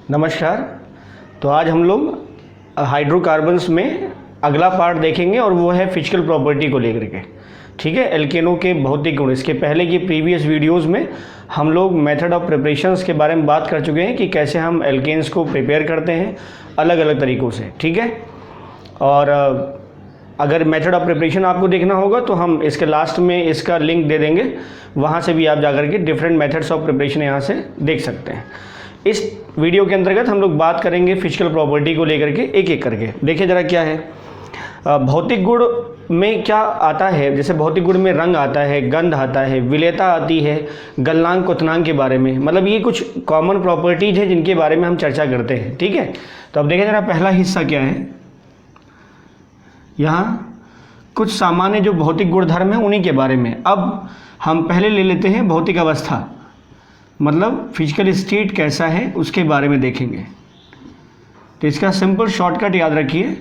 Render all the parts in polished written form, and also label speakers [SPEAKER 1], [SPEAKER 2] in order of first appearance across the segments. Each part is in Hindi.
[SPEAKER 1] नमस्कार। तो आज हम लोग हाइड्रोकार्बन्स में अगला पार्ट देखेंगे और वो है फिजिकल प्रॉपर्टी को लेकर के। ठीक है, एल्केनों के भौतिक गुण। इसके पहले की प्रीवियस वीडियोस में हम लोग मेथड ऑफ प्रिपरेशंस के बारे में बात कर चुके हैं कि कैसे हम एल्केन्स को प्रिपेयर करते हैं अलग अलग तरीक़ों से। ठीक है, और अगर मेथड ऑफ प्रिपरेशन आपको देखना होगा तो हम इसके लास्ट में इसका लिंक दे देंगे, वहाँ से भी आप जाकर के डिफरेंट मेथड्स ऑफ प्रिपरेशन यहाँ से देख सकते हैं। इस वीडियो के अंतर्गत हम लोग बात करेंगे फिजिकल प्रॉपर्टी को लेकर के एक एक करके। देखिए ज़रा क्या है भौतिक गुण में क्या आता है। जैसे भौतिक गुण में रंग आता है, गंध आता है, विलेयता आती है, गलनांक क्वथनांक के बारे में, मतलब ये कुछ कॉमन प्रॉपर्टीज हैं जिनके बारे में हम चर्चा करते हैं। ठीक है, तो अब देखिए ज़रा पहला हिस्सा क्या है। यहाँ कुछ सामान्य जो भौतिक गुणधर्म है उन्हीं के बारे में। अब हम पहले ले लेते हैं भौतिक अवस्था, मतलब फिजिकल स्टेट कैसा है उसके बारे में देखेंगे। तो इसका सिंपल शॉर्टकट याद रखिए,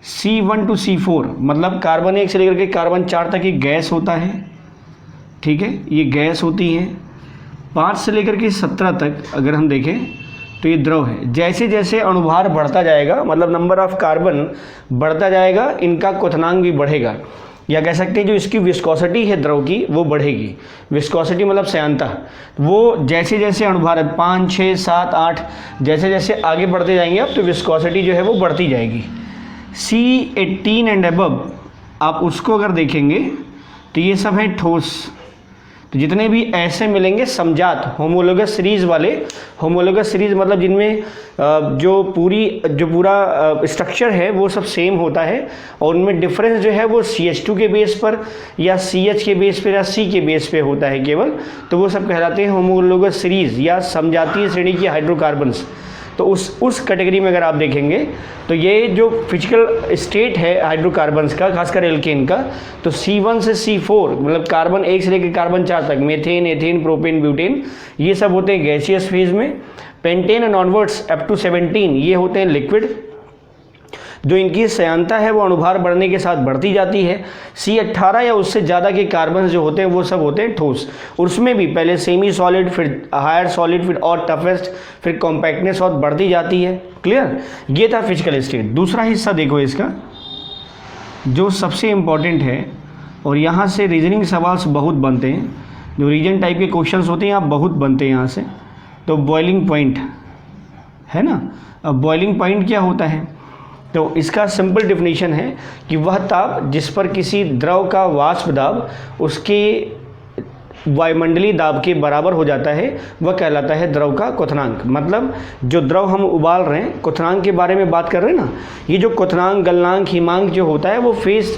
[SPEAKER 1] C1 to C4 मतलब कार्बन 1 से लेकर के कार्बन 4 तक ये गैस होता है। ठीक है, ये गैस होती है। 5 से लेकर के 17 तक अगर हम देखें तो ये द्रव है। जैसे जैसे अणुभार बढ़ता जाएगा, मतलब नंबर ऑफ कार्बन बढ़ता जाएगा, इनका क्वथनांक भी बढ़ेगा, या कह सकते हैं जो इसकी विस्कोसिटी है द्रव की वो बढ़ेगी। विस्कोसिटी मतलब श्यानता, वो जैसे जैसे अणुभार 5, 6, 7, 8 जैसे जैसे आगे बढ़ते जाएंगे अब तो विस्कोसिटी जो है वो बढ़ती जाएगी। C18 एंड अबव आप उसको अगर देखेंगे तो ये सब है ठोस। तो जितने भी ऐसे मिलेंगे समजात होमोलोगस सीरीज़ वाले, होमोलोगस सीरीज़ मतलब जिनमें जो पूरा स्ट्रक्चर है वो सब सेम होता है और उनमें डिफरेंस जो है वो CH2 के बेस पर या CH के बेस पर या C के बेस पे होता है केवल, तो वो सब कहलाते हैं होमोलोगस सीरीज़ या समजातीय श्रेणी के हाइड्रोकार्बन्स। तो उस कैटेगरी में अगर आप देखेंगे तो ये जो फिजिकल स्टेट है हाइड्रोकार्बन्स का, खासकर एल्केन का, तो C1 से C4 मतलब कार्बन 1 से लेकर कार्बन 4 तक, मेथेन, एथेन, प्रोपेन, ब्यूटेन, ये सब होते हैं गैसियस फेज में। Pentane and onwards up to 17 ये होते हैं लिक्विड। जो इनकी श्यानता है वो अणुभार बढ़ने के साथ बढ़ती जाती है। C18 या उससे ज़्यादा के कार्बन जो होते हैं वो सब होते हैं ठोस। और उसमें भी पहले सेमी सॉलिड, फिर हायर सॉलिड, फिर और टफेस्ट, फिर कॉम्पैक्टनेस और बढ़ती जाती है। क्लियर, ये था फिजिकल स्टेट। दूसरा हिस्सा देखो इसका जो सबसे इम्पॉर्टेंट है, और यहाँ से रीजनिंग सवाल बहुत बनते हैं, जो रीजन टाइप के क्वेश्चंस होते हैं यहाँ बहुत बनते हैं यहाँ से। तो बॉइलिंग पॉइंट है ना। अब बॉइलिंग पॉइंट क्या होता है, तो इसका सिंपल डेफिनेशन है कि वह ताप जिस पर किसी द्रव का वाष्प दाब उसके वायुमंडलीय दाब के बराबर हो जाता है वह कहलाता है द्रव का क्वथनांक। मतलब जो द्रव हम उबाल रहे हैं, क्वथनांक के बारे में बात कर रहे हैं ना, ये जो क्वथनांक, गलनांक, हिमांक जो होता है वो फेज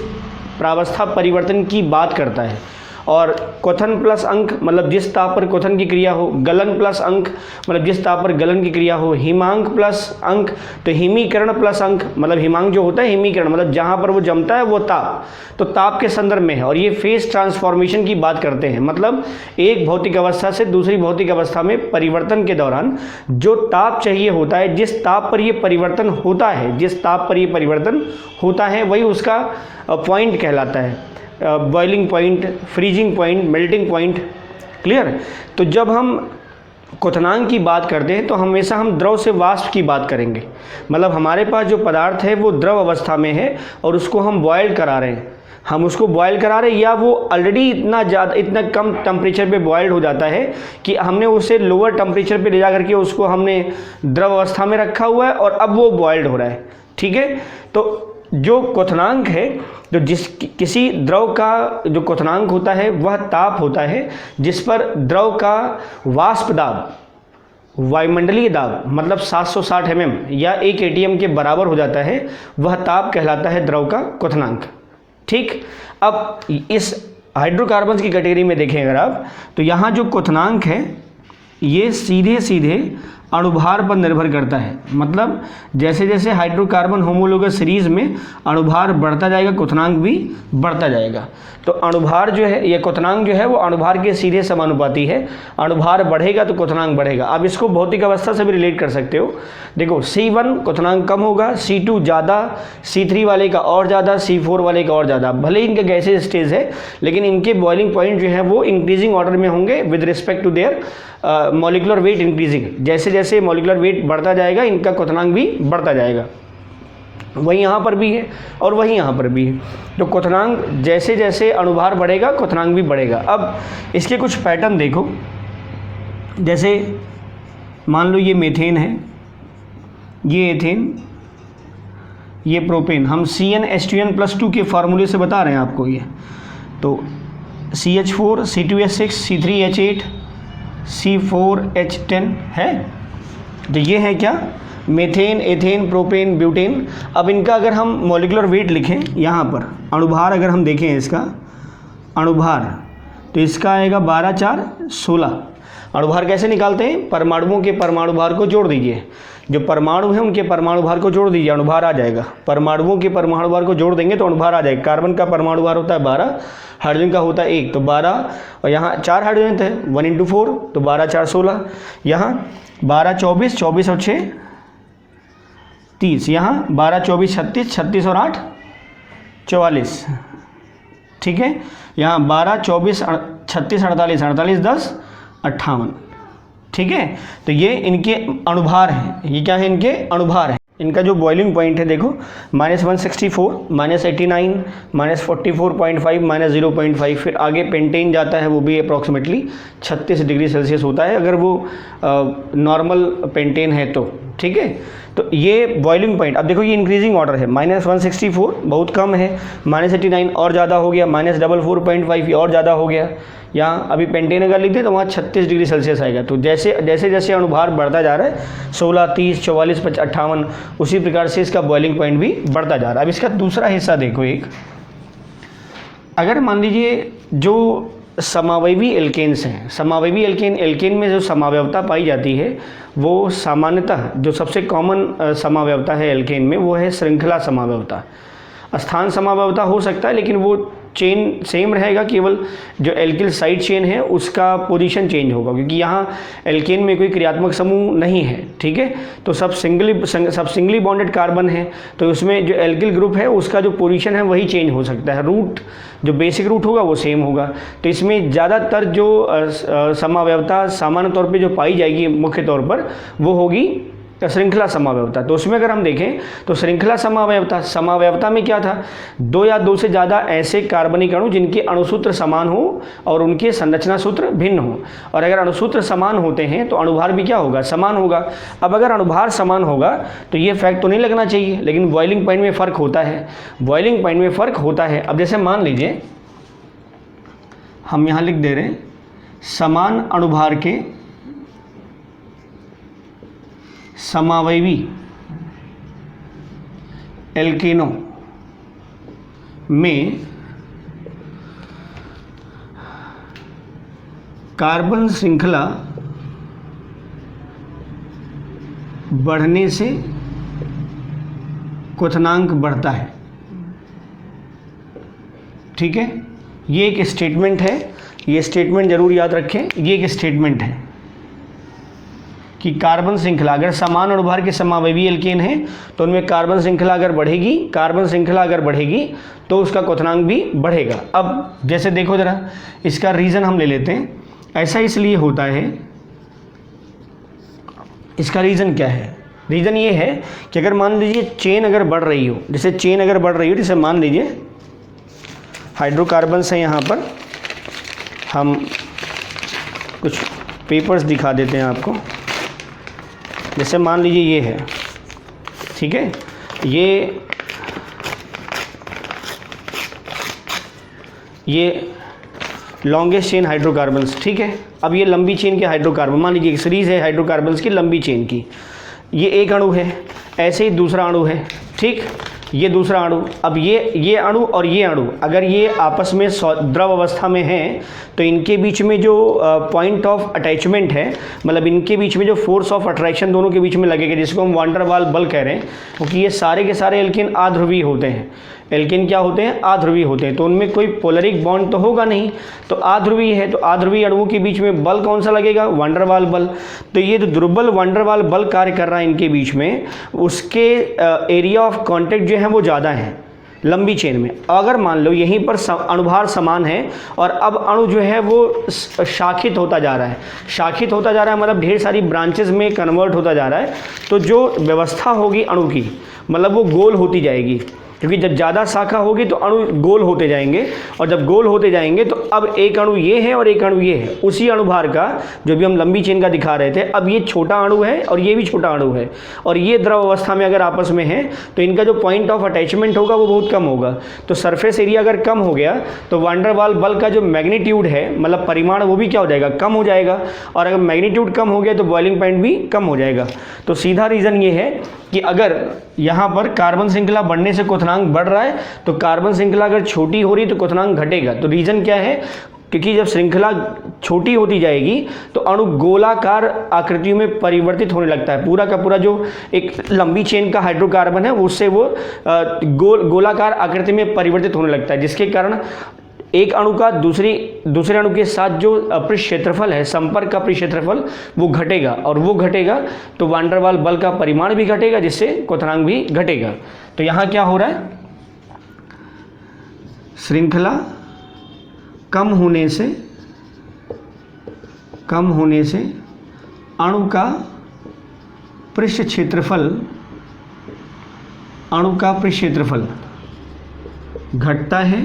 [SPEAKER 1] प्रावस्था परिवर्तन की बात करता है। और क्वथन प्लस अंक मतलब जिस ताप पर क्वथन की क्रिया हो, गलन प्लस अंक मतलब जिस ताप पर गलन की क्रिया हो, हिमांक प्लस अंक तो हिमीकरण प्लस अंक मतलब हिमांक जो होता है हिमीकरण मतलब जहाँ पर वो जमता है वो ताप, तो ताप के संदर्भ में है। और ये फेज ट्रांसफॉर्मेशन की बात करते हैं, मतलब एक भौतिक अवस्था से दूसरी भौतिक अवस्था में परिवर्तन के दौरान जो ताप चाहिए होता है, जिस ताप पर ये परिवर्तन होता है, जिस ताप पर ये परिवर्तन होता है वही उसका पॉइंट कहलाता है। Boiling point, freezing point, melting point. Clear. तो जब हम क्वथनांक की बात करते हैं तो हमेशा हम द्रव से वाष्प की बात करेंगे, मतलब हमारे पास जो पदार्थ है वो द्रव अवस्था में है और उसको हम बॉयल करा रहे हैं, हम उसको बॉयल करा रहे हैं या वो ऑलरेडी इतना कम टेम्परेचर पे बॉयल्ड हो जाता है कि हमने उसे लोअर टेम्परेचर पे ले जा करके उसको हमने द्रव अवस्था में रखा हुआ है और अब वो बॉयल्ड हो रहा है। ठीक है, तो जो क्वथनांक है, जो किसी द्रव का जो क्वथनांक होता है वह ताप होता है जिस पर द्रव का वाष्प दाब, वायुमंडलीय दाब मतलब 760 mm या 1 atm के बराबर हो जाता है, वह ताप कहलाता है द्रव का क्वथनांक। ठीक, अब इस हाइड्रोकार्बन्स की कैटेगरी में देखें अगर आप, तो यहाँ जो क्वथनांक है ये सीधे सीधे अणुभार पर निर्भर करता है। मतलब जैसे जैसे हाइड्रोकार्बन होमोलोगस सीरीज में अणुभार बढ़ता जाएगा क्वथनांक भी बढ़ता जाएगा। तो अणुभार जो है या क्वथनांक जो है वो अणुभार के सीधे समानुपाती है। अणुभार बढ़ेगा तो क्वथनांक बढ़ेगा। अब इसको भौतिक अवस्था से भी रिलेट कर सकते हो। देखो C1 क्वथनांक कम होगा, C2 ज़्यादा, C3 वाले का और ज़्यादा, C4 वाले का और ज़्यादा। भले ही इनका गैसीय स्टेज है लेकिन इनके बॉइलिंग पॉइंट जो है वो इंक्रीजिंग ऑर्डर में होंगे with respect to their molecular weight increasing. जैसे जैसे मॉलिक्यूलर वेट बढ़ता जाएगा इनका क्वथनांक भी बढ़ता जाएगा। वही यहाँ पर भी है और वही यहाँ पर भी है। तो क्वथनांक जैसे जैसे अणुभार बढ़ेगा क्वथनांक भी बढ़ेगा। अब इसके कुछ पैटर्न देखो, जैसे मान लो ये मीथेन है, ये एथेन, ये प्रोपेन। हम CnH2n+2 के फार्मूले से बता रहे हैं आपको ये। तो CH4 C2H6 C3H8 C4H10 है। तो ये है क्या, मीथेन, एथेन, प्रोपेन, ब्यूटेन। अब इनका अगर हम मॉलिक्यूलर वेट लिखें यहाँ पर, अणुभार अगर हम देखें इसका अणुभार, तो इसका आएगा 12 4 16। अणुभार कैसे निकालते हैं, परमाणुओं के परमाणु भार को जोड़ दीजिए, जो परमाणु हैं उनके परमाणु भार को जोड़ दीजिए, अणुभार आ जाएगा। परमाणुओं के परमाणु भार को जोड़ देंगे तो अणुभार आ जाएगा। कार्बन का परमाणु भार होता है 12, हाइड्रोजन का होता है 1, तो 12, और यहाँ 4 हाइड्रोजन थे, 1 × 4, तो 12 4 16। यहाँ 12 24, 24 और 6 30, यहाँ 12 24 36, 36 और 8 44, ठीक है। यहाँ 12 24 36 48, 48 10 58, ठीक है। तो ये इनके अणुभार हैं, ये क्या है, इनके अणुभार हैं। इनका जो बॉइलिंग पॉइंट है देखो, -164, -89, -44.5, -0.5। फिर आगे पेंटेन जाता है, वो भी अप्रॉक्सीमेटली 36 डिग्री सेल्सियस होता है अगर वो नॉर्मल पेंटेन है तो, ठीक है। तो ये बॉइलिंग पॉइंट, अब देखो ये इंक्रीजिंग ऑर्डर है। -164 बहुत कम है, -89 और ज़्यादा हो गया, -44.5 ये और ज़्यादा हो गया। यहाँ अभी पेंटेन अगर लिख दे तो वहाँ 36 डिग्री सेल्सियस आएगा। तो जैसे जैसे जैसे अणुभार बढ़ता जा रहा है 16 30 44 58, उसी प्रकार से इसका बॉइलिंग पॉइंट भी बढ़ता जा रहा है। अब इसका दूसरा हिस्सा देखो, एक अगर मान लीजिए जो समावयवी एल्केन्स हैं, समावयवी एल्केन में जो समावयवता पाई जाती है वो सामान्यतः जो सबसे कॉमन समावयवता है एल्केन में वो है श्रृंखला समावयवता। स्थान समावयवता हो सकता है लेकिन वो चेन सेम रहेगा, केवल जो एल्किल साइड चेन है उसका पोजीशन चेंज होगा, क्योंकि यहाँ एल्केन में कोई क्रियात्मक समूह नहीं है, ठीक है। तो सब सिंगली बॉन्डेड कार्बन है, तो उसमें जो एल्किल ग्रुप है उसका जो पोजीशन है वही चेंज हो सकता है, रूट जो बेसिक रूट होगा वो सेम होगा। तो इसमें ज़्यादातर जो समावयवता सामान्य तौर पर जो पाई जाएगी मुख्य तौर पर वो होगी श्रृंखला समावयवता। तो उसमें अगर हम देखें तो श्रृंखला समावयवता में क्या था, 2 या 2 से ज़्यादा ऐसे कार्बनिक अणु जिनके अणुसूत्र समान हो और उनके संरचना सूत्र भिन्न हो। और अगर अणुसूत्र समान होते हैं तो अणुभार भी क्या होगा, समान होगा। अब अगर अणुभार समान होगा तो ये फैक्ट तो नहीं लगना चाहिए, लेकिन बॉइलिंग पॉइंट में फ़र्क होता है, बॉइलिंग पॉइंट में फ़र्क होता है। अब जैसे मान लीजिए हम यहाँ लिख दे रहे हैं समान अणुभार के समावयवी एल्केनों में कार्बन श्रृंखला बढ़ने से क्वथनांक बढ़ता है, ठीक है। ये एक स्टेटमेंट है, ये स्टेटमेंट जरूर याद रखें। ये एक स्टेटमेंट है कि कार्बन श्रृंखला अगर समान अणुभार के समावयवी एल्केन है तो उनमें कार्बन श्रृंखला अगर बढ़ेगी तो उसका क्वथनांक भी बढ़ेगा। अब जैसे देखो जरा, इसका रीज़न हम ले लेते हैं। ऐसा इसलिए होता है, इसका रीज़न क्या है, रीज़न ये है कि अगर मान लीजिए चेन अगर बढ़ रही हो, जैसे मान लीजिए हाइड्रोकार्बन्स हैं, यहाँ पर हम कुछ पेपर्स दिखा देते हैं आपको। जैसे मान लीजिए ये है, ठीक है, ये लॉन्गेस्ट चेन हाइड्रोकार्बन्स, ठीक है। अब ये लंबी चेन के हाइड्रोकार्बन, मान लीजिए एक सीरीज़ है हाइड्रोकार्बन्स की लंबी चेन की, ये एक अणु है, ऐसे ही दूसरा अणु है, ठीक, ये दूसरा अणु। अब ये अणु और ये अणु अगर ये आपस में द्रव अवस्था में हैं तो इनके बीच में जो पॉइंट ऑफ अटैचमेंट है, मतलब इनके बीच में जो फोर्स ऑफ अट्रैक्शन दोनों के बीच में लगेगा, जिसको हम वान डेर वाल बल कह रहे हैं, क्योंकि ये सारे के सारे एल्केन आध्रुवीय होते हैं। एल्केन क्या होते हैं, आध्रुवीय होते हैं, तो उनमें कोई पोलरिक बॉन्ड तो होगा नहीं, तो आध्रुवीय है, तो आध्रुवीय अणुओं के बीच में बल कौन सा लगेगा, वान डेर वाल बल। तो ये जो दुर्बल वान डेर वाल बल कार्य कर रहा है इनके बीच में, उसके एरिया ऑफ कॉन्टैक्ट जो है वो ज़्यादा है, लंबी चेन में। अगर मान लो यहीं पर अणुभार समान है और अब अणु जो है वो शाखित होता जा रहा है, शाखित होता जा रहा है मतलब ढेर सारी ब्रांचेस में कन्वर्ट होता जा रहा है, तो जो व्यवस्था होगी अणु की मतलब वो गोल होती जाएगी, क्योंकि जब ज़्यादा शाखा होगी तो अणु गोल होते जाएंगे, और जब गोल होते जाएंगे तो अब एक अणु ये है और एक अणु ये है, उसी अणुभार का जो भी हम लंबी चेन का दिखा रहे थे, अब ये छोटा अणु है और ये भी छोटा अणु है, और ये द्रव अवस्था में अगर आपस में है तो इनका जो पॉइंट ऑफ अटैचमेंट होगा वो बहुत कम होगा। तो सरफेस एरिया अगर कम हो गया तो वान डेर वाल बल का जो मैग्नीट्यूड है मतलब परिमाण वो भी क्या हो जाएगा, कम हो जाएगा, और अगर मैग्नीट्यूड कम हो गया तो बॉइलिंग पॉइंट भी कम हो जाएगा। तो सीधा रीज़न ये है कि अगर यहाँ पर कार्बन श्रृंखला बढ़ने से क्वथनांक बढ़ रहा है तो कार्बन श्रृंखला अगर छोटी हो रही है तो क्वथनांक घटेगा। तो रीज़न क्या है, क्योंकि जब श्रृंखला छोटी होती जाएगी तो अणु गोलाकार आकृतियों में परिवर्तित होने लगता है। पूरा का पूरा जो एक लंबी चेन का हाइड्रोकार्बन है उससे वो गोलाकार आकृति में परिवर्तित होने लगता है, जिसके कारण एक अणु का दूसरे अणु के साथ जो अपृष्ठ क्षेत्रफल है, संपर्क का अपृष्ठ क्षेत्रफल वो घटेगा, और वो घटेगा तो वान डेर वाल बल का परिमाण भी घटेगा, जिससे क्वथनांक भी घटेगा। तो यहाँ क्या हो रहा है, श्रृंखला कम होने से अणु का पृष्ठ क्षेत्रफल घटता है,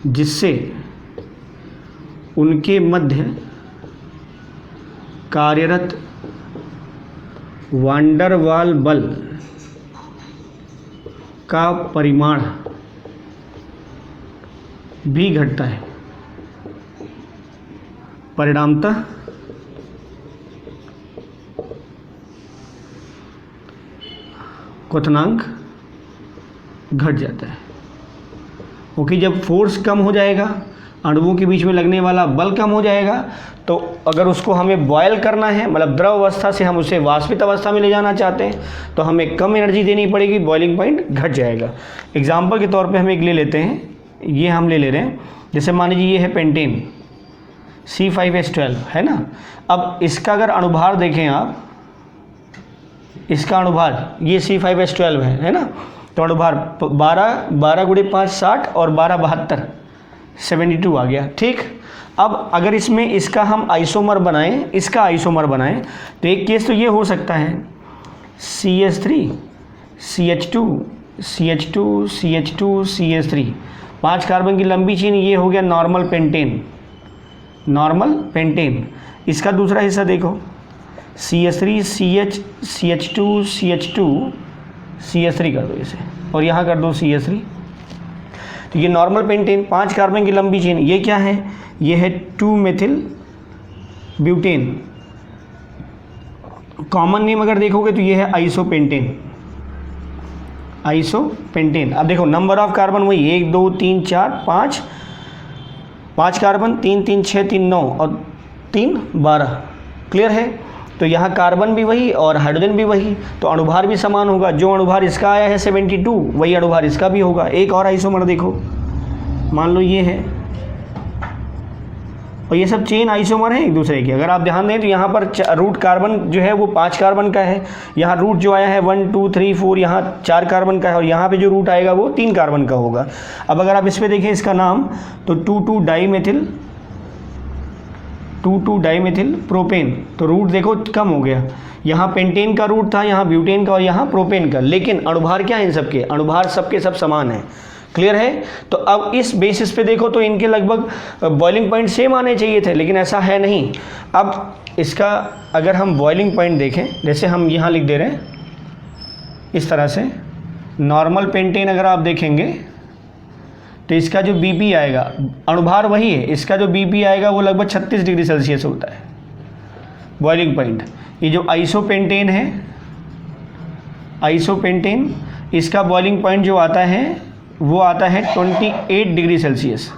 [SPEAKER 1] जिससे उनके मध्य कार्यरत वान डेर वाल बल का परिमाण भी घटता है। परिणामतः क्वथनांक घट जाता है, क्योंकि जब फोर्स कम हो जाएगा, अणुओं के बीच में लगने वाला बल कम हो जाएगा, तो अगर उसको हमें बॉयल करना है मतलब द्रव अवस्था से हम उसे वाष्पित अवस्था में ले जाना चाहते हैं तो हमें कम एनर्जी देनी पड़ेगी, बॉइलिंग पॉइंट घट जाएगा। एग्जाम्पल के तौर पे हम एक ले लेते हैं, ये हम ले रहे हैं, जैसे मान लीजिए ये है पेंटेन C5H12 है ना। अब इसका अगर अणुभार देखें आप, इसका अणुभार ये C5H12 है ना, तो अणुभार 12 गुणे 5 60 और 12 72 72 आ गया। ठीक, अब अगर इसमें इसका हम आइसोमर बनाएं, इसका आइसोमर बनाएं तो एक केस तो ये हो सकता है CH3 CH2 CH2 CH2 CH3, 5 carbon की लंबी चेन, ये हो गया नॉर्मल पेंटेन। इसका दूसरा हिस्सा देखो CH3 CH2 CH2 CH3 कर दो इसे, और यहाँ कर दो CH3। तो ये नॉर्मल पेंटेन 5 कार्बन की लंबी चेन, ये क्या है, ये है 2 मेथिल ब्यूटेन। कॉमन नेम अगर देखोगे तो ये है आइसोपेंटेन। अब देखो नंबर ऑफ कार्बन वही 1 2 3 4 5 कार्बन, 3 3 6 3 9 और 3 12। क्लियर है। तो यहाँ कार्बन भी वही और हाइड्रोजन भी वही, तो अणुभार भी समान होगा। जो अणुभार इसका आया है 72 वही अणुभार इसका भी होगा। एक और आइसोमर देखो, मान लो ये है, और ये सब चेन आइसोमर है एक दूसरे के। अगर आप ध्यान दें तो यहाँ पर रूट कार्बन जो है वो 5 कार्बन का है, यहाँ रूट जो आया है 1 2 3 4 यहाँ 4 कार्बन का है, और यहाँ पे जो रूट आएगा वो 3 कार्बन का होगा। अब अगर आप इस पर देखें इसका नाम, तो 2,2 डाईमेथिल प्रोपेन, तो रूट देखो कम हो गया। यहाँ पेंटेन का रूट था, यहाँ ब्यूटेन का और यहाँ प्रोपेन का, लेकिन अणुभार क्या है इन सबके, अणुभार सबके सब समान है। क्लियर है। तो अब इस बेसिस पे देखो तो इनके लगभग बॉइलिंग पॉइंट सेम आने चाहिए थे, लेकिन ऐसा है नहीं। अब इसका अगर हम बॉइलिंग पॉइंट देखें, जैसे हम यहाँ लिख दे रहे हैं इस तरह से, नॉर्मल पेंटेन अगर आप देखेंगे तो इसका जो BP आएगा, अणुभार वही है, इसका जो BP आएगा वो लगभग 36 डिग्री सेल्सियस होता है बॉइलिंग पॉइंट। ये जो आइसोपेंटेन है, आइसोपेंटेन, इसका बॉइलिंग पॉइंट जो आता है वो आता है 28 डिग्री सेल्सियस।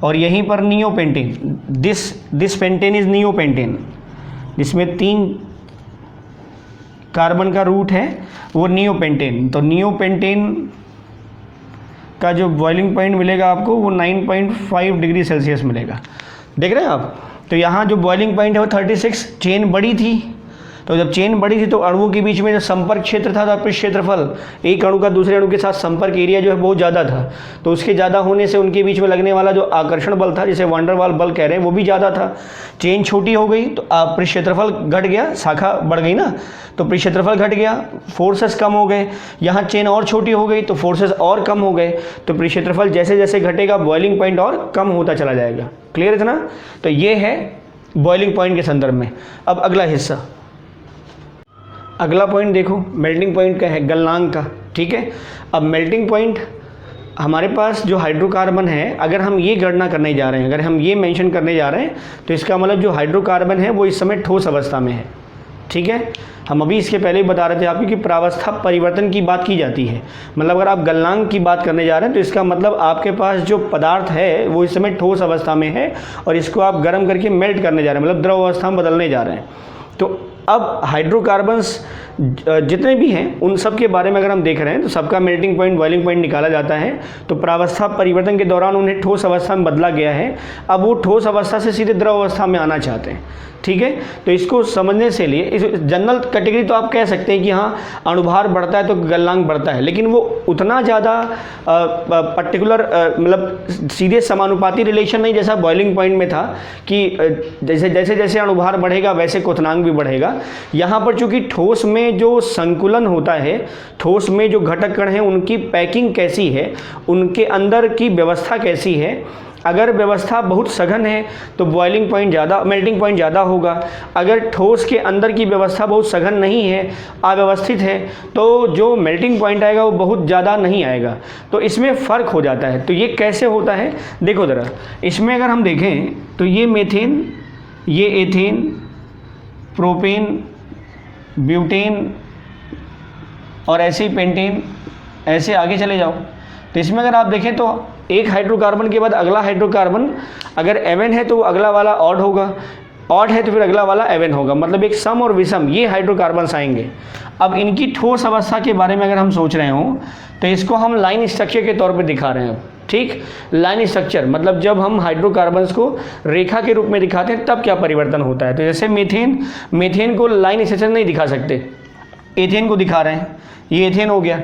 [SPEAKER 1] और यहीं पर neopentane, this pentane is neopentane, जिसमें 3 कार्बन का रूट है वो नियोपेंटेन। तो नियोपेंटेन का जो बॉइलिंग पॉइंट मिलेगा आपको वो 9.5 डिग्री सेल्सियस मिलेगा। देख रहे हैं आप। तो यहाँ जो बॉइलिंग पॉइंट है वो 36, चेन बड़ी थी तो जब चेन बड़ी थी तो अणुओं के बीच में जो संपर्क क्षेत्र था, अपृष्ठ क्षेत्रफल, एक अणु का दूसरे अणु के साथ संपर्क एरिया जो है बहुत ज़्यादा था, तो उसके ज़्यादा होने से उनके बीच में लगने वाला जो आकर्षण बल था, जिसे वंडर वाल बल कह रहे हैं, वो भी ज़्यादा था। चेन छोटी हो गई तो अपृष्ठ क्षेत्रफल घट गया, शाखा बढ़ गई ना, तो अपृष्ठ क्षेत्रफल घट गया, फोर्सेस कम हो गए। यहाँ चेन और छोटी हो गई तो फोर्सेस और कम हो गए, तो अपृष्ठ क्षेत्रफल जैसे जैसे घटेगा बॉइलिंग पॉइंट और कम होता चला जाएगा। क्लियर है इतना? तो ये है बॉइलिंग पॉइंट के संदर्भ में। अब अगला हिस्सा, अगला पॉइंट देखो, मेल्टिंग पॉइंट का है, गलनांक का। ठीक है, अब मेल्टिंग पॉइंट हमारे पास जो हाइड्रोकार्बन है, अगर हम ये गणना करने जा रहे हैं, अगर हम ये मेंशन करने जा रहे हैं, तो इसका मतलब जो हाइड्रोकार्बन है वो इस समय ठोस अवस्था में है। ठीक है, हम अभी इसके पहले ही बता रहे थे आपको कि प्रावस्था परिवर्तन की बात की जाती है। मतलब अगर आप गलनांक की बात करने जा रहे हैं तो इसका मतलब आपके पास जो पदार्थ है वो इस समय ठोस अवस्था में है और इसको आप गर्म करके मेल्ट करने जा रहे हैं, मतलब द्रव अवस्था में बदलने जा रहे हैं। तो अब हाइड्रोकार्बन्स जितने भी हैं उन सब के बारे में अगर हम देख रहे हैं तो सबका मेल्टिंग पॉइंट, बॉइलिंग पॉइंट निकाला जाता है। तो प्रावस्था परिवर्तन के दौरान उन्हें ठोस अवस्था में बदला गया है, अब वो ठोस अवस्था से सीधे द्रव अवस्था में आना चाहते हैं। ठीक है, तो इसको समझने से लिए इस जनरल कैटेगरी तो आप कह सकते हैं कि हाँ अणुभार बढ़ता है तो गलनांक बढ़ता है, लेकिन वो उतना ज़्यादा पर्टिकुलर मतलब सीधे समानुपाती रिलेशन नहीं जैसा बॉइलिंग पॉइंट में था कि जैसे जैसे जैसे अणुभार बढ़ेगा वैसे क्वथनांक भी बढ़ेगा। यहाँ पर चूँकि ठोस में जो संकुलन होता है, ठोस में जो घटक कण हैं उनकी पैकिंग कैसी है, उनके अंदर की व्यवस्था कैसी है, अगर व्यवस्था बहुत सघन है तो बॉइलिंग पॉइंट ज़्यादा, मेल्टिंग पॉइंट ज़्यादा होगा। अगर ठोस के अंदर की व्यवस्था बहुत सघन नहीं है, अव्यवस्थित है, तो जो मेल्टिंग पॉइंट आएगा वो बहुत ज़्यादा नहीं आएगा। तो इसमें फ़र्क हो जाता है। तो ये कैसे होता है देखो ज़रा, इसमें अगर हम देखें तो ये मीथेन, ये एथेन, प्रोपेन, ब्यूटेन और ऐसे ही पेंटेन, ऐसे आगे चले जाओ। तो इसमें अगर आप देखें तो एक हाइड्रोकार्बन के बाद अगला हाइड्रोकार्बन अगर एवन है तो अगला वाला ऑड होगा, ऑड है तो फिर अगला वाला एवन होगा, मतलब एक सम और विषम ये हाइड्रोकार्बन्स आएंगे। अब इनकी ठोस अवस्था के बारे में अगर हम सोच रहे हों तो इसको हम लाइन स्ट्रक्चर के तौर पे दिखा रहे हैं। ठीक, लाइन स्ट्रक्चर मतलब जब हम हाइड्रोकार्बन्स को रेखा के रूप में दिखाते हैं तब क्या परिवर्तन होता है। तो जैसे मीथेन को लाइन स्ट्रक्चर नहीं दिखा सकते, एथेन को दिखा रहे हैं, ये एथेन हो गया,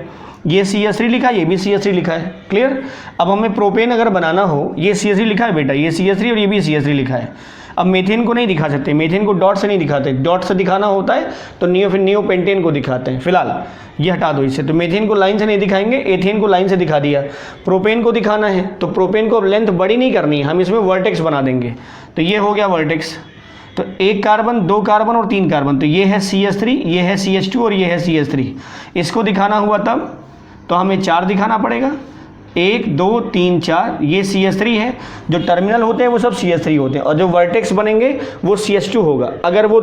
[SPEAKER 1] ये CH3 लिखा है, ये भी CH3 लिखा है। क्लियर? अब हमें प्रोपेन अगर बनाना हो, ये CH3 लिखा है बेटा, ये CH3 और ये भी CH3 लिखा है। अब मीथेन को नहीं दिखा सकते, मीथेन को डॉट से नहीं दिखाते, डॉट से दिखाना होता है तो नियोपेंटेन को दिखाते हैं। फिलहाल ये हटा दो इससे, तो मीथेन को लाइन से नहीं दिखाएंगे, एथेन को लाइन से दिखा दिया। प्रोपेन को दिखाना है तो प्रोपेन को अब लेंथ बड़ी नहीं करनी है, हम इसमें वर्टेक्स बना देंगे। तो ये हो गया वर्टेक्स, तो एक कार्बन, दो कार्बन और तीन कार्बन, तो ये है CH3, ये है CH2 और ये है CH3। इसको दिखाना हुआ तब तो हमें 4 दिखाना पड़ेगा, 1 2 3 4, ये CH3 है, जो टर्मिनल होते हैं वो सब CH3 होते हैं और जो वर्टेक्स बनेंगे वो CH2 होगा। अगर वो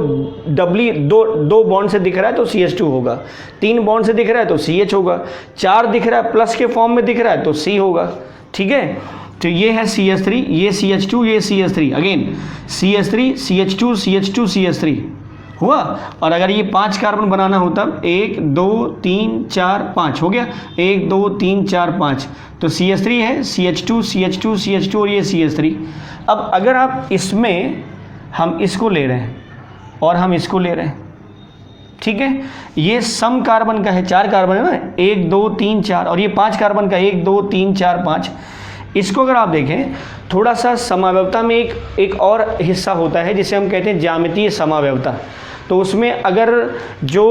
[SPEAKER 1] डबली दो बॉन्ड से दिख रहा है तो CH2 होगा, 3 बॉन्ड से दिख रहा है तो CH होगा, 4 दिख रहा है प्लस के फॉर्म में दिख रहा है तो C होगा। ठीक है, तो ये है CH3, ये CH2, ये CH3, again CH3 CH2 CH2 CH3 हुआ। और अगर ये 5 कार्बन बनाना होता 1 2 3 4 5 हो गया, 1 2 3 4 5, तो CH3 है, CH2 CH2 CH2 और ये CH3। अब अगर आप इसमें हम इसको ले रहे हैं और हम इसको ले रहे हैं, ठीक है, ये सम कार्बन का है, 4 कार्बन है ना, 1 2 3 4, और ये 5 कार्बन का 1 2 3 4 5। इसको अगर आप देखें थोड़ा सा समावयवता में एक और हिस्सा होता है जिसे हम कहते हैं ज्यामितीय समावयवता। तो उसमें अगर जो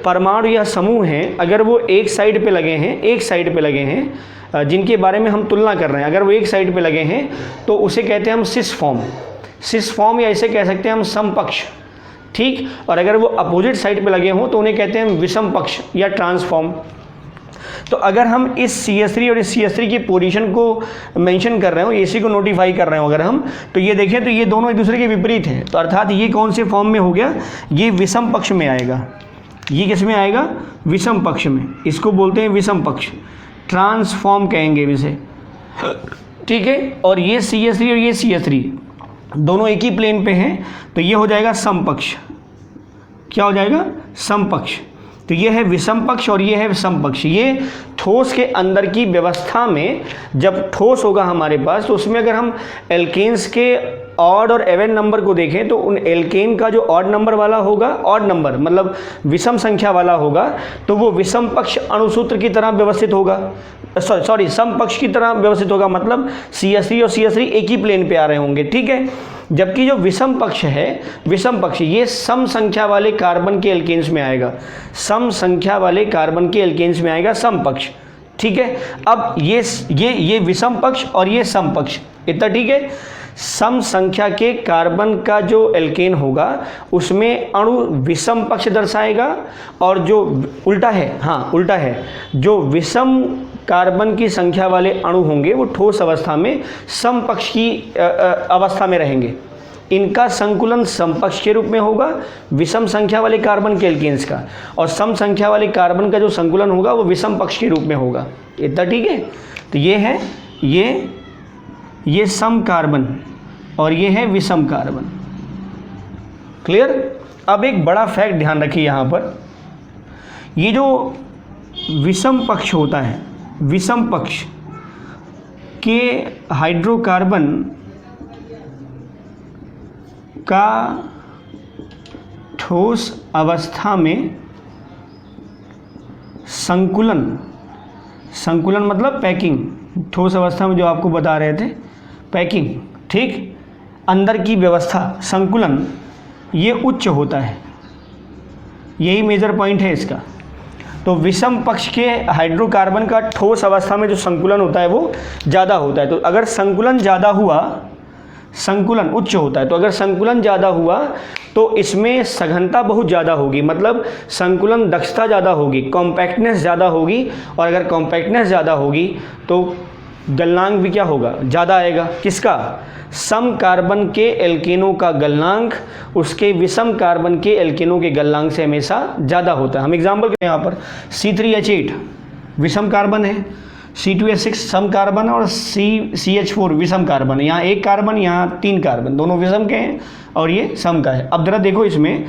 [SPEAKER 1] परमाणु या समूह हैं अगर वो एक साइड पे लगे हैं, एक साइड पे लगे हैं, जिनके बारे में हम तुलना कर रहे हैं, अगर वो एक साइड पे लगे हैं तो उसे कहते हैं हम सिस फॉर्म, या इसे कह सकते हैं हम समपक्ष। ठीक, और अगर वो अपोजिट साइड पे लगे हों तो उन्हें कहते हैं विषम पक्ष या ट्रांसफॉर्म। तो अगर हम इस CH3 और इस CH3 की पोजीशन को मेंशन कर रहे हो, इसी को नोटिफाई कर रहे हो अगर हम, तो ये देखें तो ये दोनों एक दूसरे के विपरीत हैं। तो अर्थात ये कौन से फॉर्म में हो गया, ये विषम पक्ष में आएगा। ये किस में आएगा, विषम पक्ष में, इसको बोलते हैं विषम पक्ष, ट्रांसफॉर्म कहेंगे इसे। ठीक है, और ये CH3 और ये CH3 दोनों एक ही प्लेन पे हैं तो ये हो जाएगा समपक्ष। क्या हो जाएगा, समपक्ष। तो ये है विषम पक्ष और ये है सम पक्ष। ये ठोस के अंदर की व्यवस्था में जब ठोस होगा हमारे पास, तो उसमें अगर हम एल्केन्स के ऑड और एवन नंबर को देखें तो उन एल्केन का जो ऑड नंबर वाला होगा, ऑड नंबर मतलब विषम संख्या वाला होगा, तो वो विषम पक्ष अणुसूत्र की तरह व्यवस्थित होगा, सॉरी सम पक्ष की तरह व्यवस्थित होगा, मतलब CH3 और CH3 एक ही प्लेन पे आ रहे होंगे, ठीक है। जबकि जो विषम पक्ष है, विषम पक्ष ये सम संख्या वाले कार्बन के एल्केन्स में आएगा, सम संख्या वाले कार्बन के एल्केन्स में आएगा सम पक्ष, ठीक है। अब ये विषम पक्ष और ये सम पक्ष, इतना ठीक है। सम संख्या के कार्बन का जो एल्केन होगा उसमें अणु विषम पक्ष दर्शाएगा, और जो उल्टा है, हाँ उल्टा है, जो विषम कार्बन की संख्या वाले अणु होंगे वो ठोस अवस्था में सम पक्ष की अवस्था में रहेंगे। इनका संकुलन समपक्ष के रूप में होगा विषम संख्या वाले कार्बन के एल्केन्स का, और सम संख्या वाले कार्बन का जो संकुलन होगा वो विषम पक्ष के रूप में होगा, इतना ठीक है। तो ये है ये सम कार्बन और ये है विषम कार्बन, क्लियर। अब एक बड़ा फैक्ट ध्यान रखिए यहाँ पर, ये जो विषम पक्ष होता है, विषम पक्ष के हाइड्रोकार्बन का ठोस अवस्था में संकुलन मतलब पैकिंग, ठोस अवस्था में जो आपको बता रहे थे पैकिंग, ठीक, अंदर की व्यवस्था संकुलन, ये उच्च होता है, यही मेजर पॉइंट है इसका। तो विषम पक्ष के हाइड्रोकार्बन का ठोस अवस्था में जो संकुलन होता है वो ज़्यादा होता है। तो अगर संकुलन ज़्यादा हुआ, संकुलन उच्च होता है, तो अगर संकुलन ज़्यादा हुआ तो इसमें सघनता बहुत ज़्यादा होगी, मतलब संकुलन दक्षता ज़्यादा होगी, कॉम्पैक्टनेस ज़्यादा होगी, और अगर कॉम्पैक्टनेस ज़्यादा होगी तो गलनांक भी क्या होगा, ज़्यादा आएगा। किसका? सम कार्बन के एल्केनों का गलनांक उसके विषम कार्बन के एल्केनों के गलनांक से हमेशा ज़्यादा होता है। हम एग्जाम्पल करें, यहाँ पर C3H8 विषम कार्बन है, C2H6 सम कार्बन और CH4 विषम कार्बन है। यहाँ एक कार्बन, यहाँ 3 कार्बन, दोनों विषम के हैं और ये सम का है। अब जरा देखो इसमें,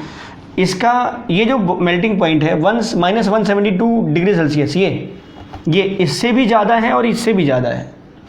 [SPEAKER 1] इसका ये जो मेल्टिंग पॉइंट है -172 डिग्री सेल्सियस, ये इससे भी ज़्यादा है और इससे भी ज़्यादा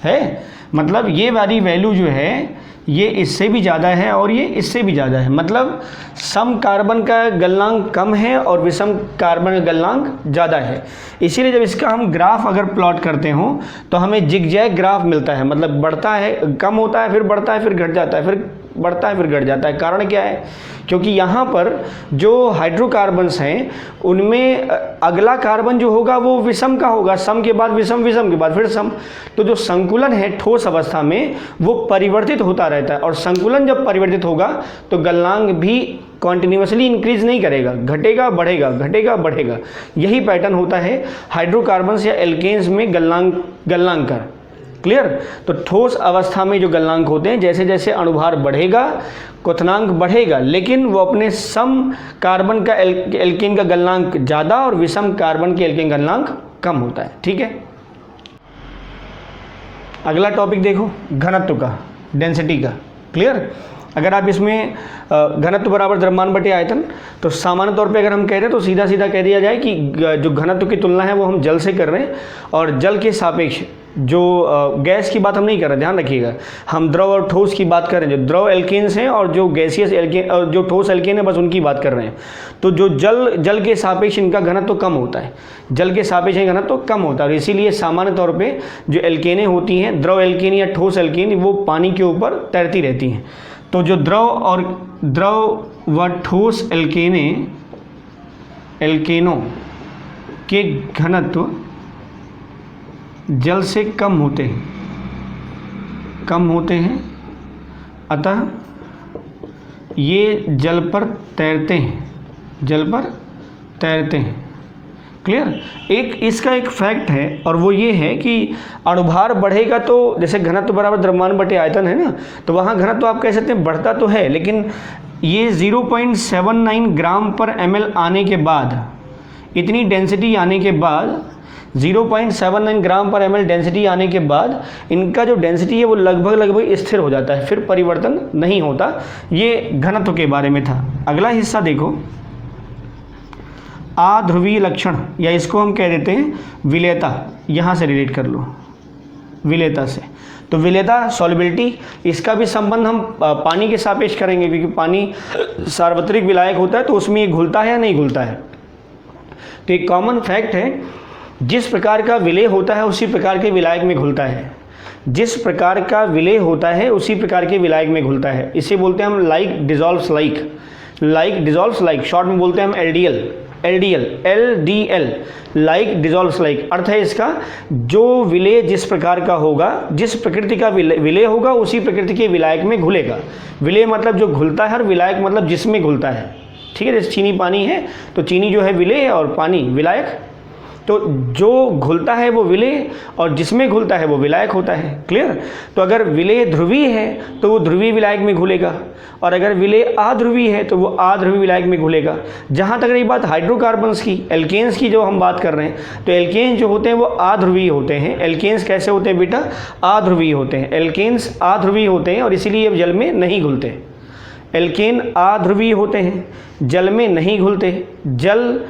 [SPEAKER 1] है, मतलब ये वाली वैल्यू जो है ये इससे भी ज़्यादा है और ये इससे भी ज़्यादा है, मतलब सम कार्बन का गलनांक कम है और विषम कार्बन का गलनांक ज़्यादा है। इसीलिए जब इसका हम ग्राफ अगर प्लॉट करते हो तो हमें जिगजैग ग्राफ मिलता है, मतलब बढ़ता है, कम होता है, फिर बढ़ता है, फिर घट जाता है, फिर बढ़ता है, फिर घट जाता है। कारण क्या है? क्योंकि यहाँ पर जो हाइड्रोकार्बन्स हैं उनमें अगला कार्बन जो होगा वो विषम का होगा, सम के बाद विषम, विषम के बाद फिर सम। तो जो संकुलन है ठोस अवस्था में वो परिवर्तित होता रहता है, और संकुलन जब परिवर्तित होगा तो गलनांक भी कॉन्टिन्यूसली इंक्रीज नहीं करेगा, घटेगा बढ़ेगा, घटेगा बढ़ेगा। यही पैटर्न होता है हाइड्रोकार्बन्स या एल्केन्स में गलनांक का। क्लियर? तो ठोस अवस्था में जो गलनांक होते हैं, जैसे जैसे अणुभार बढ़ेगा क्वथनांक बढ़ेगा, लेकिन वो अपने सम कार्बन का एल्केन का गलनांक ज़्यादा और विषम कार्बन के एल्केन गलनांक कम होता है। ठीक है, अगला टॉपिक देखो घनत्व का, डेंसिटी का। क्लियर? अगर आप इसमें घनत्व बराबर द्रव्यमान बटे आयतन, तो सामान्य तौर पे अगर हम कह रहे हैं तो सीधा सीधा कह दिया जाए कि जो घनत्व की तुलना है वो हम जल से कर रहे हैं, और जल के सापेक्ष जो गैस की बात हम नहीं कर रहे, ध्यान रखिएगा, हम द्रव और ठोस की बात कर रहे हैं। जो द्रव एल्केन्स हैं और जो गैसियस एल्केन और जो ठोस एल्केन है बस उनकी बात कर रहे हैं। तो जो जल के सापेक्ष इनका घनत्व कम होता है, जल के सापेक्ष घनत्व कम होता है, और इसीलिए सामान्य तौर पे जो एल्केनें होती हैं, द्रव एल्केन या ठोस एल्केन, वो पानी के ऊपर तैरती रहती हैं। तो जो द्रव व ठोस एल्केनों के घनत्व जल से कम होते हैं, अतः ये जल पर तैरते हैं। क्लियर? इसका एक फैक्ट है, और वो ये है कि अणुभार बढ़ेगा तो जैसे घनत्व बराबर द्रव्यमान बटे आयतन है ना, तो वहाँ घनत्व आप कह सकते हैं बढ़ता तो है, लेकिन ये 0.79 ग्राम पर ml आने के बाद, इतनी डेंसिटी आने के बाद, 0.79 ग्राम पर ml डेंसिटी आने के बाद इनका जो डेंसिटी है वो लगभग स्थिर हो जाता है, फिर परिवर्तन नहीं होता। ये घनत्व के बारे में था। अगला हिस्सा देखो, अध्रुवीय लक्षण, या इसको हम कह देते हैं विलेयता, यहाँ से रिलेट कर लो विलेयता से। तो विलेयता सॉल्युबिलिटी, इसका भी संबंध हम पानी के सापेक्ष करेंगे, क्योंकि पानी सार्वत्रिक विलायक होता है, तो उसमें ये घुलता है या नहीं घुलता है। तो एक कॉमन फैक्ट है, जिस प्रकार का विलेय होता है उसी प्रकार के विलायक में घुलता है, जिस प्रकार का विलेय होता है उसी प्रकार के विलायक में घुलता है। इसे बोलते हैं हम like dissolves like, like dissolves like, short में बोलते हैं हम LDL, LDL, like dissolves like. अर्थ है इसका, जो विलेय जिस प्रकार का होगा, जिस प्रकृति का विलेय होगा उसी प्रकृति के विलायक में घुलेगा। विलेय मतलब जो घुलता है, और विलायक मतलब जिसमें घुलता है। ठीक है, जैसे चीनी पानी है तो चीनी जो है विलेय और पानी विलायक। तो जो घुलता है वो विलेय और जिसमें घुलता है वो विलायक होता है। क्लियर। तो अगर विलेय ध्रुवीय है तो वो ध्रुवीय विलायक में घुलेगा, और अगर विलेय अध्रुवीय है तो वो अध्रुवीय विलायक में घुलेगा। जहाँ तक रही बात हाइड्रोकार्बन्स की, एल्केन्स की जो हम बात कर रहे हैं, तो एल्केन्स जो होते हैं वो अध्रुवीय होते हैं। एल्केन्स कैसे होते हैं बेटा? अध्रुवीय होते हैं। एल्केन्स अध्रुवीय होते हैं और इसीलिए अब जल में नहीं घुलते। एल्केन अध्रुवीय होते हैं, जल में नहीं घुलते। जल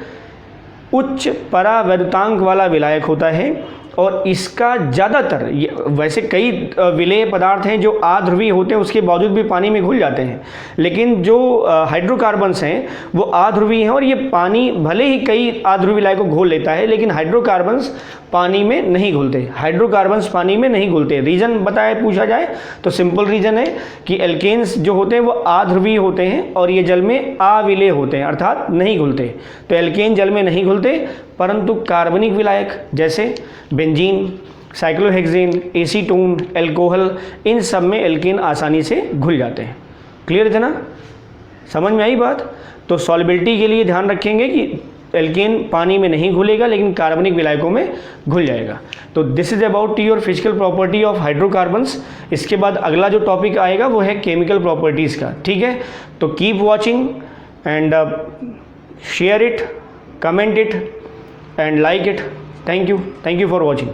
[SPEAKER 1] उच्च परावैद्युतांक वाला विलायक होता है, और इसका ज़्यादातर, वैसे कई विलेय पदार्थ हैं जो अध्रुवीय होते हैं उसके बावजूद भी पानी में घुल जाते हैं, लेकिन जो हाइड्रोकार्बन्स हैं वो अध्रुवीय हैं, और ये पानी भले ही कई अध्रुवीय विलायक को घोल लेता है, लेकिन हाइड्रोकार्बन्स पानी में नहीं घुलते। हाइड्रोकार्बन्स पानी में नहीं घुलते। रीज़न बताए पूछा जाए तो सिंपल रीज़न है कि एल्केन्स जो होते हैं वो अध्रुवीय होते हैं, और ये जल में अविलेय होते हैं, अर्थात नहीं घुलते। तो एल्केन जल में नहीं घुलते, परंतु कार्बनिक विलायक जैसे बेंजीन, साइक्लोहेक्सेन, एसीटोन, एल्कोहल, इन सब में एल्केन आसानी से घुल जाते हैं। क्लियर है ना? समझ में आई बात? तो सॉल्युबिलिटी के लिए ध्यान रखेंगे कि एल्केन पानी में नहीं घुलेगा, लेकिन कार्बनिक विलायकों में घुल जाएगा। तो this is about your physical property of hydrocarbons. इसके बाद अगला जो टॉपिक आएगा वो है केमिकल प्रॉपर्टीज़ का। ठीक है, तो keep watching and share it, comment it and like it. Thank you for watching.